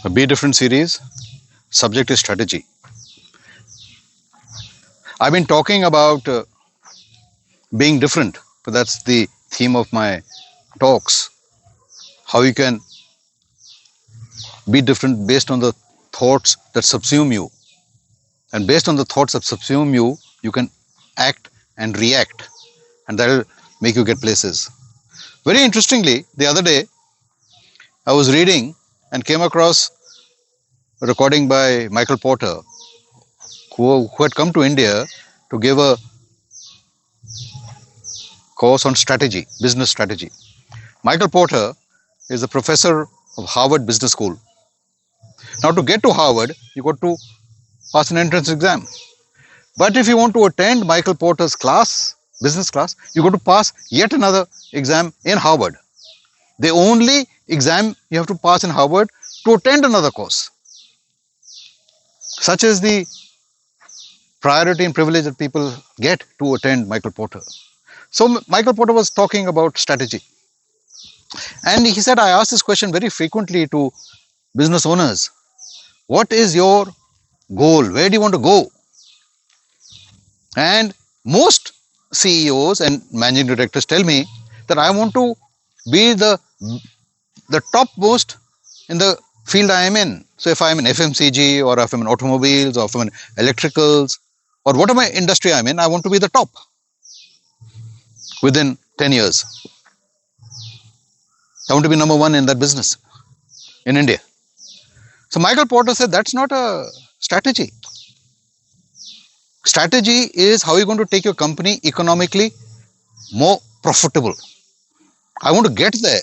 A Be Different series. Subject is strategy. I've been talking about being different. But that's the theme of my talks. How you can be different based on the thoughts that subsume you. And based on the thoughts that subsume you, you can act and react. And that will make you get places. Very interestingly, the other day, I was reading and came across a recording by Michael Porter, who had come to India to give a course on strategy, business strategy. Michael Porter is a professor of Harvard Business School. Now, to get to Harvard, you got to pass an entrance exam. But if you want to attend Michael Porter's class, business class, you got to pass yet another exam in Harvard. The only exam you have to pass in Harvard to attend another course. Such is the priority and privilege that people get to attend Michael Porter. So Michael Porter was talking about strategy. And he said, I ask this question very frequently to business owners. What is your goal? Where do you want to go? And most CEOs and managing directors tell me that I want to be the topmost in the field I am in. So if I'm in FMCG or if I'm in automobiles or if I'm in electricals or whatever industry I'm in, I want to be the top within 10 years. I want to be number one in that business in India. So Michael Porter said that's not a strategy. Strategy is how you're going to take your company economically more profitable. I want to get there.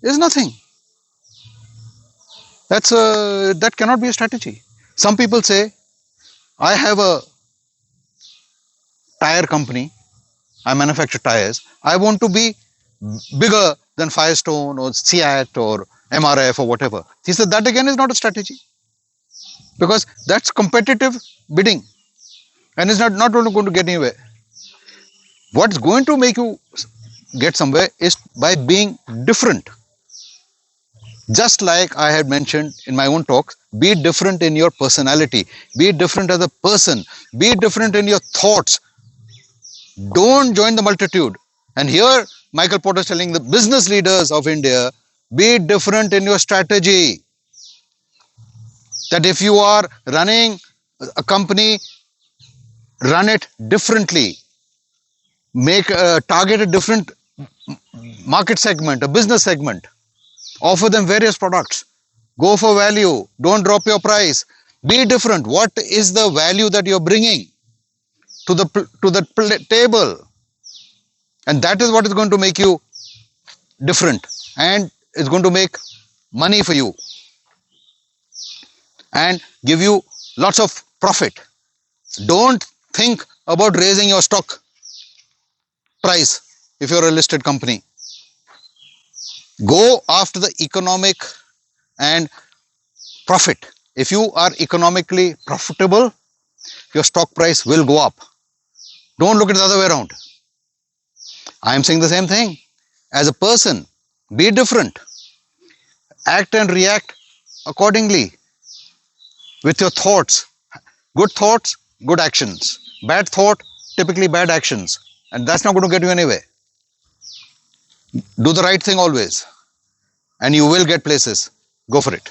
There's nothing. That cannot be a strategy. Some people say, I have a tire company. I manufacture tires. I want to be bigger than Firestone or SEAT or MRF or whatever. He said that again is not a strategy because that's competitive bidding and it's not going to get anywhere. What's going to make you get somewhere is by being different. Just like I had mentioned in my own talks, be different in your personality, be different as a person, be different in your thoughts. Don't join the multitude. And here Michael Porter is telling the business leaders of India, be different in your strategy. That if you are running a company, run it differently. Target a different market segment, a business segment. Offer them various products. Go for value. Don't drop your price. Be different. What is the value that you're bringing to the table? And that is what is going to make you different and it's going to make money for you and give you lots of profit. Don't think about raising your stock price if you're a listed company. Go after the economic and profit. If you are economically profitable, your stock price will go up. Don't look at the other way around. I am saying the same thing. As a person, be different. Act and react accordingly with your thoughts. Good thoughts, good actions. Bad thought, typically bad actions. And that's not going to get you anywhere. Do the right thing always. And you will get places. Go for it.